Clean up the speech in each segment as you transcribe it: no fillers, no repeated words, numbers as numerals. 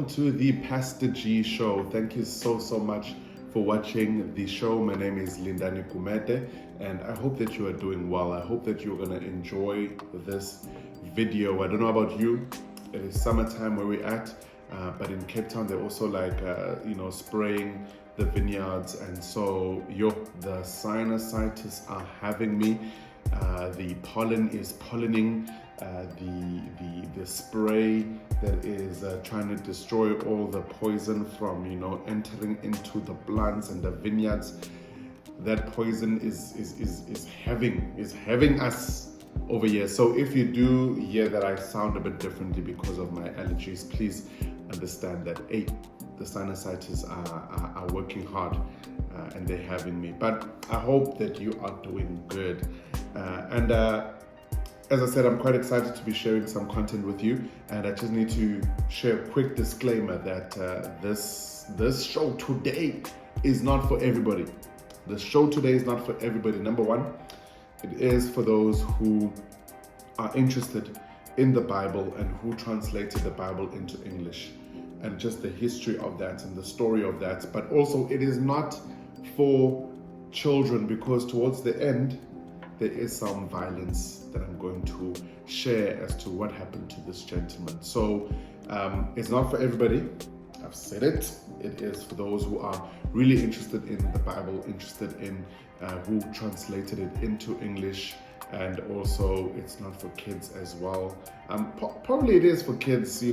welcome to the Pastor G Show. Thank you so much for watching the show. My name is Lindani Gumede, and I hope that you are doing well. I hope that you're gonna enjoy this video. I don't know about you, it is summertime where we're at, but in Cape Town they're also like, spraying the vineyards, and so the sinusitis are having me. The pollen is pollinating. The spray that is trying to destroy all the poison from entering into the plants and the vineyards. That poison is having us over here. So if you do hear that I sound a bit differently because of my allergies, please understand that the sinusitis are working hard and they're having me. But I hope that you are doing good. As I said, I'm quite excited to be sharing some content with you, and I just need to share a quick disclaimer that this show today is not for everybody. The show today is not for everybody. Number one, it is for those who are interested in the Bible and who translated the Bible into English, and just the history of that and the story of that. But also it is not for children, because towards the end there is some violence that I'm going to share as to what happened to this gentleman. So it's not for everybody. I've said it. It is for those who are really interested in the Bible, interested in who translated it into English, and also it's not for kids as well. Probably it is for kids,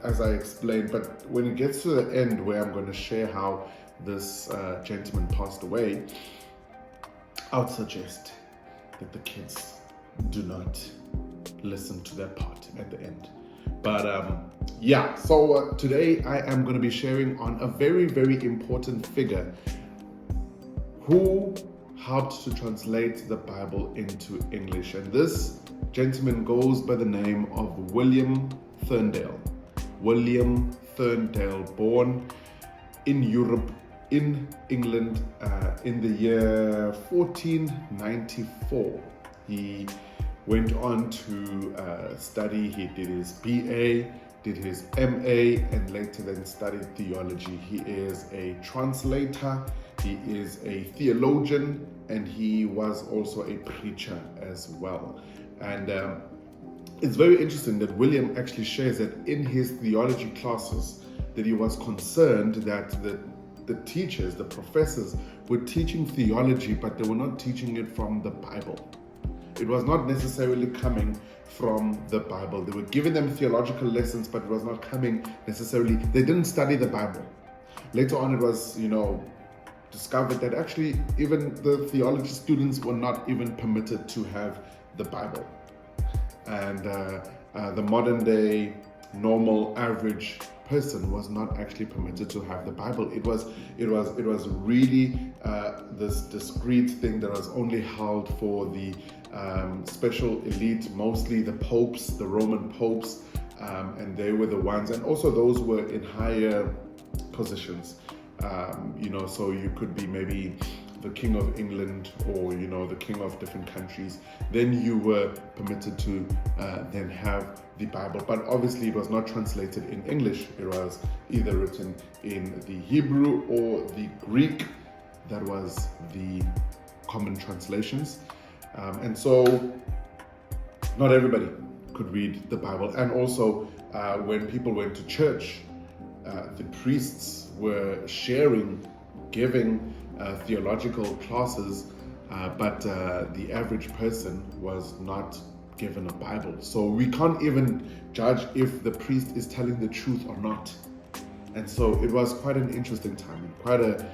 as I explained, but when it gets to the end where I'm going to share how this gentleman passed away, I would suggest that the kids do not listen to that part at the end. But so today I am going to be sharing on a very, very important figure who helped to translate the Bible into English. And this gentleman goes by the name of William Tyndale. William Tyndale, born in Europe, in England, in the year 1494. He went on to study. He did his BA, did his MA, and later then studied theology. He is a translator, he is a theologian, and he was also a preacher as well. And it's very interesting that William actually shares that in his theology classes that he was concerned that the teachers, the professors, were teaching theology, but they were not teaching it from the Bible. It was not necessarily coming from the Bible. They were giving them theological lessons, but it was not coming necessarily. They didn't study the Bible. Later on, it was, discovered that actually even the theology students were not even permitted to have the Bible. And the modern day normal average person was not actually permitted to have the Bible. It was really this discreet thing that was only held for the special elite, mostly the popes, the Roman popes, and they were the ones, and also those who were in higher positions. So you could be maybe the King of England or the king of different countries. Then you were permitted to then have the Bible, but obviously it was not translated in English. It was either written in the Hebrew or the Greek. That was the common translations, and so not everybody could read the Bible. And also when people went to church, the priests were giving theological classes, but the average person was not given a Bible. So we can't even judge if the priest is telling the truth or not. And so it was quite an interesting time, quite a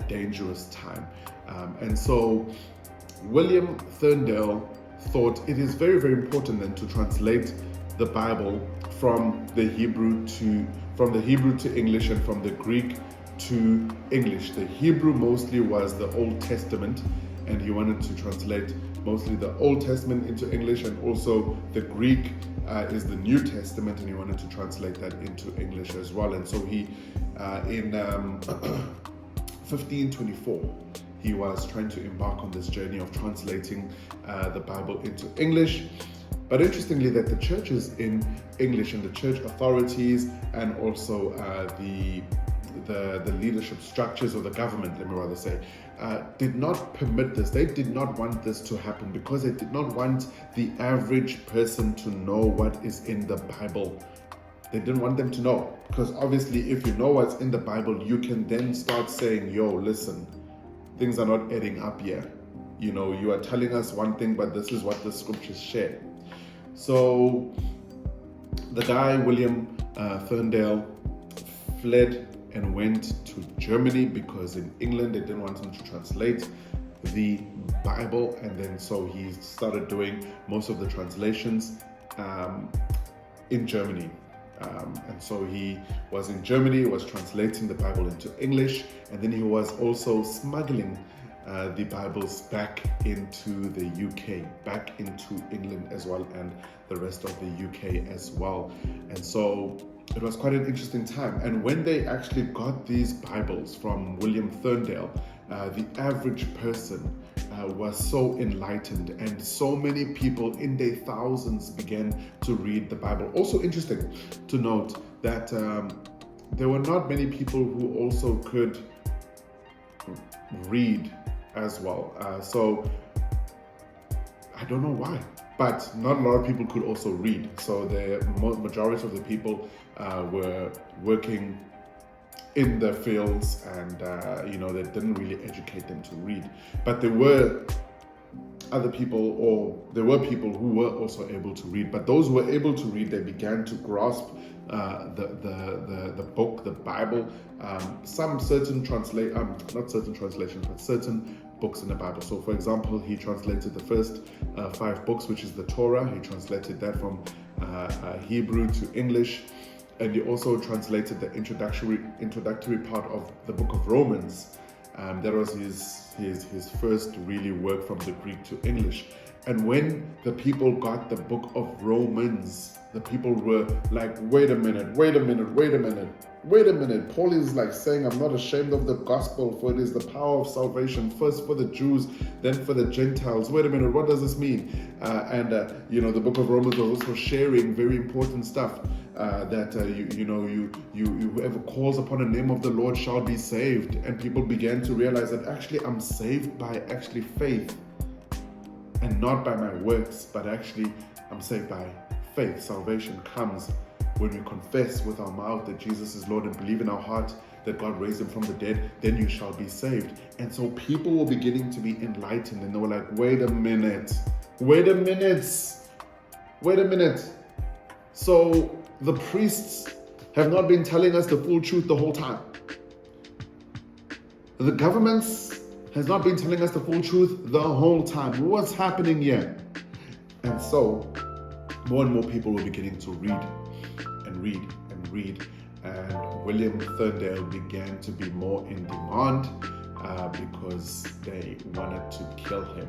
dangerous time. And so William Tyndale thought it is very, very important then to translate the Bible from the Hebrew to English, and from the Greek to English. The Hebrew mostly was the Old Testament, and he wanted to translate mostly the Old Testament into English, and also the Greek is the New Testament, and he wanted to translate that into English as well. And so he, in 1524, he was trying to embark on this journey of translating the Bible into English. But interestingly, that the churches in English and the church authorities and also the leadership structures, or the government, let me rather say, did not permit this. They did not want this to happen because they did not want the average person to know what is in the Bible. They didn't want them to know, because obviously if you know what's in the Bible, you can then start saying, yo, listen, things are not adding up here. You know, you are telling us one thing, but this is what the scriptures share. So the guy, William Tyndale, fled and went to Germany, because in England they didn't want him to translate the Bible, and then so he started doing most of the translations in Germany. And so he was in Germany, was translating the Bible into English, and then he was also smuggling the Bibles back into the UK, back into England as well, and the rest of the UK as well. And so it was quite an interesting time. And when they actually got these Bibles from William Tyndale, the average person was so enlightened, and so many people in their thousands began to read the Bible. Also interesting to note that there were not many people who also could read as well. So I don't know why, but not a lot of people could also read. So the majority of the people were working in the fields, and they didn't really educate them to read. But there were other people, or there were people who were also able to read. But those who were able to read, they began to grasp the book, the Bible. Certain books in the Bible. So, for example, he translated the first 5 books, which is the Torah. He translated that from Hebrew to English. And he also translated the introductory part of the book of Romans. That was his first really work from the Greek to English. And when the people got the book of Romans, the people were like, wait a minute. Paul is like saying, I'm not ashamed of the gospel, for it is the power of salvation, first for the Jews, then for the Gentiles. Wait a minute, what does this mean? The book of Romans was also sharing very important stuff. That whoever calls upon the name of the Lord shall be saved. And people began to realize that actually I'm saved by actually faith, and not by my works, but actually I'm saved by faith. Salvation comes when we confess with our mouth that Jesus is Lord and believe in our heart that God raised him from the dead, then you shall be saved. And so people were beginning to be enlightened, and they were like, wait a minute. So the priests have not been telling us the full truth the whole time. The governments has not been telling us the full truth the whole time. What's happening here? And so more and more people were beginning to read. And William Tyndale began to be more in demand because they wanted to kill him.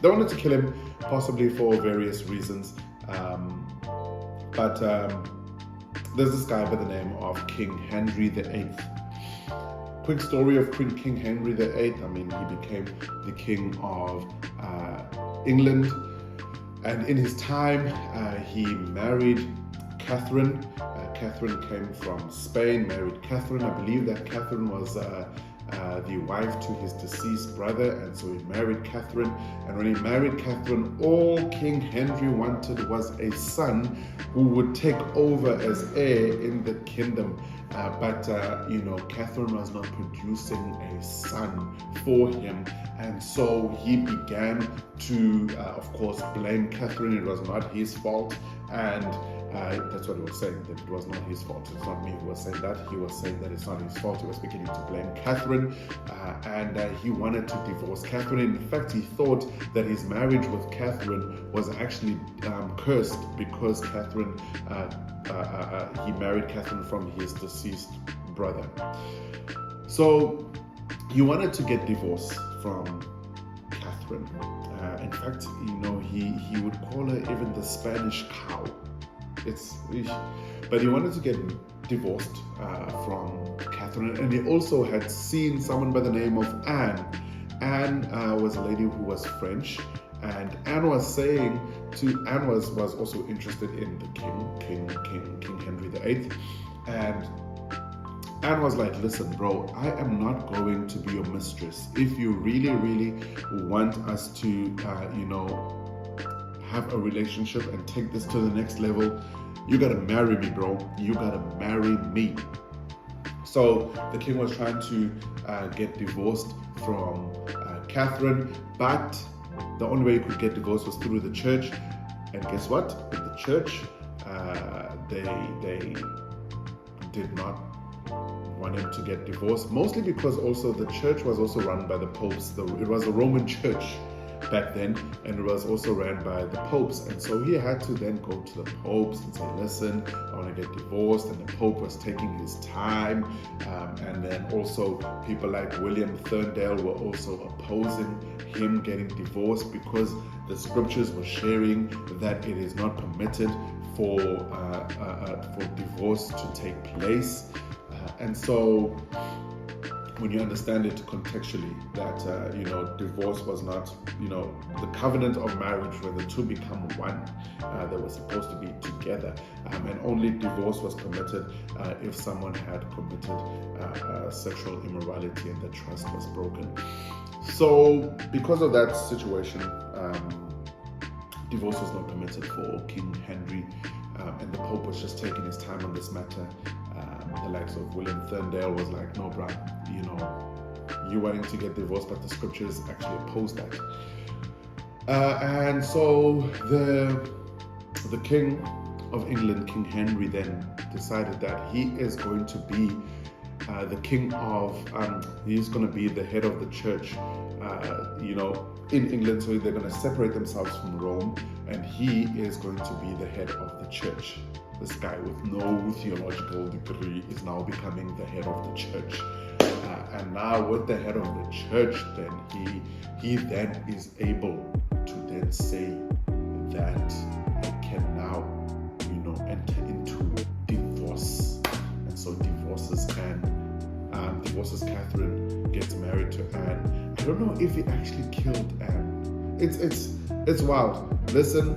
They wanted to kill him possibly for various reasons. But there's this guy by the name of King Henry VIII. Quick story of King Henry VIII. He became the king of England, and in his time he married Catherine. Catherine came from Spain, married Catherine. I believe that Catherine was the wife to his deceased brother, and so he married Catherine. And when he married Catherine, all King Henry wanted was a son who would take over as heir in the kingdom. But Catherine was not producing a son for him, and so he began to, of course, blame Catherine. It was not his fault, and that's what he was saying, that it was not his fault. It's not me who was saying that. He was saying that it's not his fault. He was beginning to blame Catherine, and he wanted to divorce Catherine. In fact, he thought that his marriage with Catherine was actually cursed because Catherine, he married Catherine from his deceased brother. So he wanted to get divorced from Catherine. In fact, he would call her even the Spanish cow. But he wanted to get divorced from Catherine, and he also had seen someone by the name of Anne. Anne was a lady who was French, And Anne was also interested in the King Henry VIII. And Anne was like, listen, bro, I am not going to be your mistress. If you really, really want us to, have a relationship and take this to the next level, you gotta marry me, bro. You gotta marry me. So the king was trying to get divorced from Catherine, but the only way he could get divorced was through the church. And guess what? In the church, they did not want him to get divorced, mostly because also the church was also run by the popes. It was a Roman church back then, and it was also ran by the popes. And so he had to then go to the popes and say, listen, I want to get divorced. And the pope was taking his time. And then also people like William Tyndale were also opposing him getting divorced, because the scriptures were sharing that it is not permitted for divorce to take place. And so when you understand it contextually, that divorce was not, the covenant of marriage where the two become one. They were supposed to be together, and only divorce was permitted if someone had committed sexual immorality and the trust was broken. So because of that situation, divorce was not permitted for King Henry, and the Pope was just taking his time on this matter. The likes of William Tyndale was like, no, bruh, you wanting to get divorced, but the scriptures actually oppose that. And so the King of England, King Henry, then decided that he is going to be the king of, he's going to be the head of the church, in England. So they're going to separate themselves from Rome, and he is going to be the head of the church. This guy with no theological degree is now becoming the head of the church. And now with the head of the church, then he then is able to then say that I can now, enter into divorce. And so divorces Catherine, gets married to Anne. I don't know if he actually killed Anne. It's wild. Listen,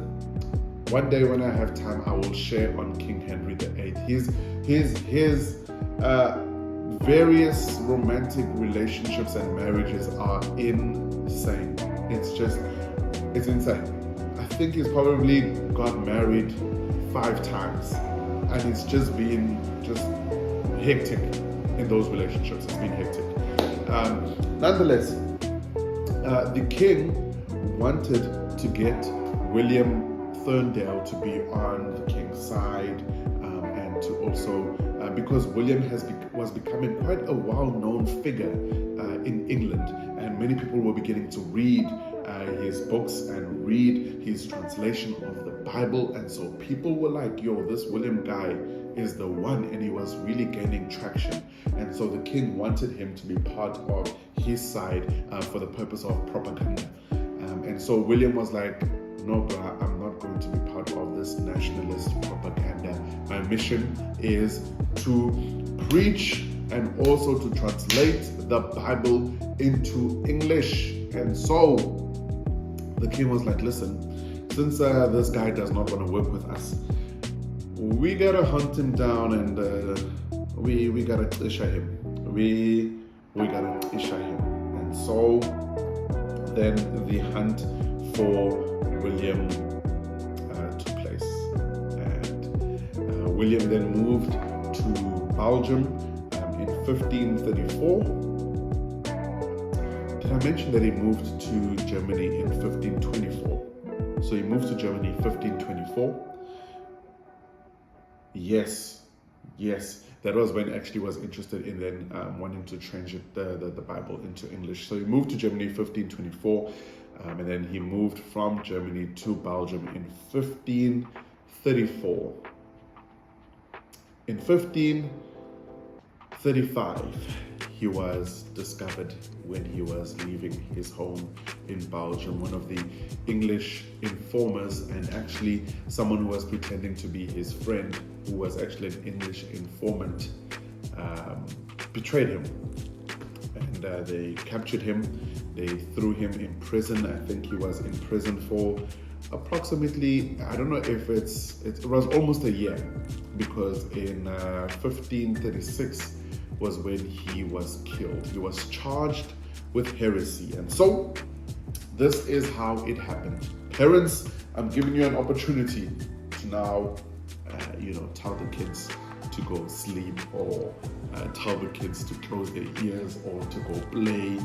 one day when I have time, I will share on King Henry VIII. His various romantic relationships and marriages are insane. It's insane. I think he's probably got married 5 times, and it's just been hectic in those relationships. It's been hectic. Nonetheless, the king wanted to get William Tyndale to be on the king's side, and to also because William was becoming quite a well-known figure in England, and many people were beginning to read his books and read his translation of the Bible. And so people were like, yo, this William guy is the one, and he was really gaining traction. And so the king wanted him to be part of his side for the purpose of propaganda. And so William was like, no, bro, I'm not going to be part of this nationalist propaganda. My mission is to preach and also to translate the Bible into English. And so the king was like, listen, since this guy does not want to work with us, we gotta hunt him down, and we gotta issue him. We gotta issue him. And so then the hunt for William took place, and William then moved to Belgium in 1534. Did I mention that he moved to Germany in 1524? So he moved to Germany in 1524. Yes, that was when actually was interested in then wanting to translate the Bible into English. So he moved to Germany in 1524. And then he moved from Germany to Belgium in 1534. In 1535, he was discovered when he was leaving his home in Belgium. One of the English informers, and actually someone who was pretending to be his friend, who was actually an English informant, betrayed him. And they captured him. They threw him in prison. I think he was in prison for approximately, I don't know if it was almost a year, because in 1536 was when he was killed. He was charged with heresy. And so this is how it happened. Parents, I'm giving you an opportunity to now, tell the kids to go sleep, or tell the kids to close their ears, or to go play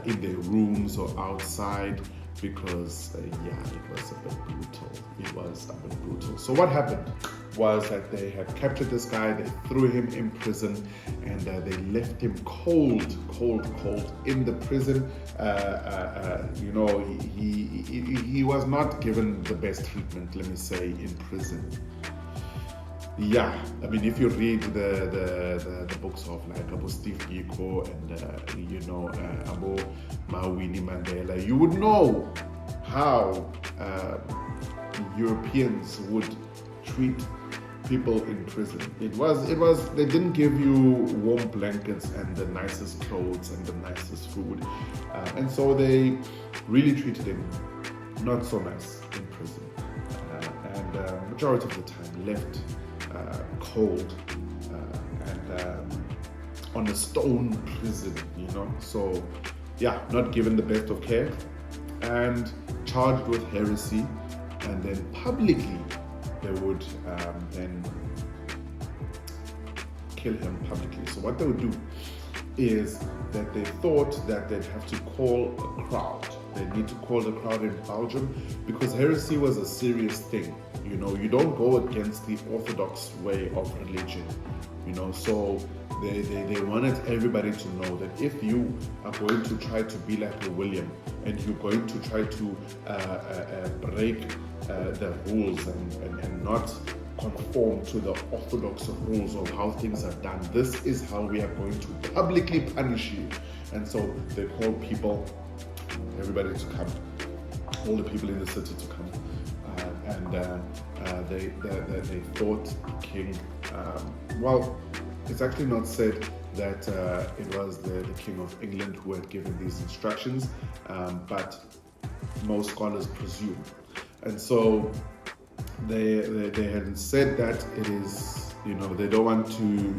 in their rooms or outside, because it was a bit brutal. It was a bit brutal. So what happened was that they had captured this guy, they threw him in prison, and they left him cold in the prison. He was not given the best treatment, let me say, in prison. Yeah, I mean, if you read the books of like Abu Steve Biko and Abu Mawini Mandela, you would know how Europeans would treat people in prison. It was they didn't give you warm blankets and the nicest clothes and the nicest food, and so they really treated him not so nice in prison, and majority of the time left cold and on a stone prison, so not given the best of care and charged with heresy, and then publicly they would then kill him publicly. So what they would do is that they thought that they'd have to call a crowd. They need to call the crowd in Belgium, because heresy was a serious thing. You don't go against the orthodox way of religion. So they wanted everybody to know that if you are going to try to be like a William, and you're going to try to break the rules and not conform to the orthodox rules of how things are done, this is how we are going to publicly punish you. And so they called people, everybody to come, all the people in the city to come, and they thought the king. It's actually not said that it was the King of England who had given these instructions, but most scholars presume, and so they had said that it is, they don't want to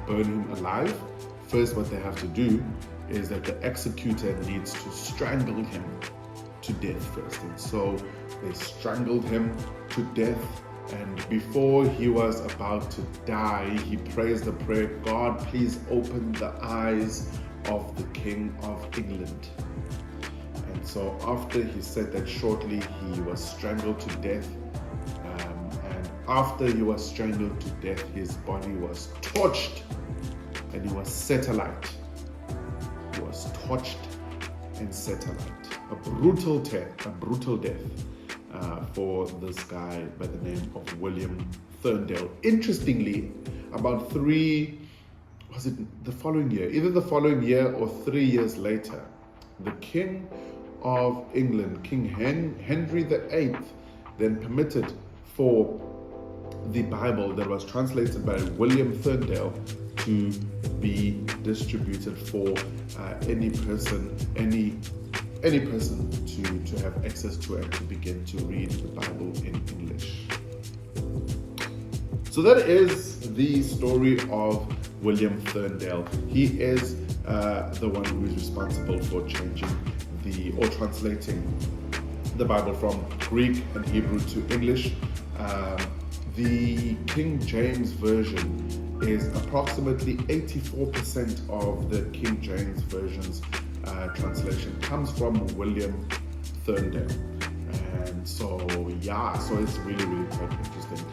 burn him alive. First, what they have to do is that the executor needs to strangle him to death first. And so they strangled him to death. And before he was about to die, he prays the prayer, God, please open the eyes of the King of England. And so after he said that, shortly he was strangled to death. And after he was strangled to death, his body was torched and he was set alight. He was torched and set alight. A brutal death for this guy by the name of William Tyndale. Interestingly, about the following year, either the following year or 3 years later, the King of England, King Henry VIII, then permitted for the Bible that was translated by William Tyndale to be distributed for any person to have access to and to begin to read the Bible in English. So that is the story of William Tyndale. He is the one who is responsible for translating the Bible from Greek and Hebrew to English. The King James Version is approximately 84% of the King James Version's translation comes from William Tyndale. And so it's really, really quite interesting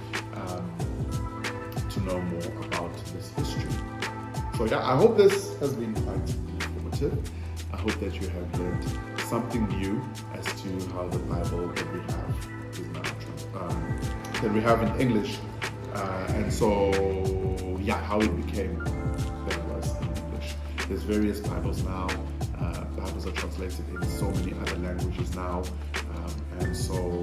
to know more about this history. So I hope this has been quite informative. I hope that you have learned something new as to how the Bible that we have is now that we have in English, and so how it became that it was in English. There's various Bibles now. Bibles are translated in so many other languages now, and so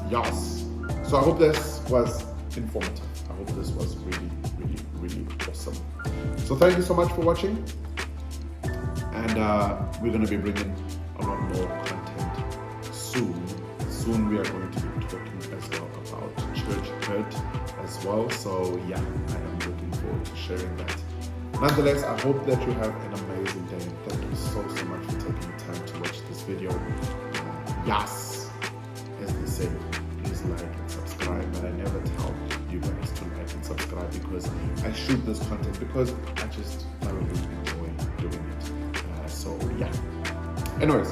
yes. So I hope this was informative. I hope this was really, really, really awesome. So thank you so much for watching. And we're going to be bringing a lot more content soon. Soon we are going to be talking as well about church hurt as well. So yeah, I am looking forward to sharing that. Nonetheless, I hope that you have an amazing day. Thank you so much for taking the time to watch this video. Yes, as they say, please like and subscribe. But I never tell you guys to like and subscribe because I shoot this content because I just thoroughly enjoy doing it. So yeah. Anyways,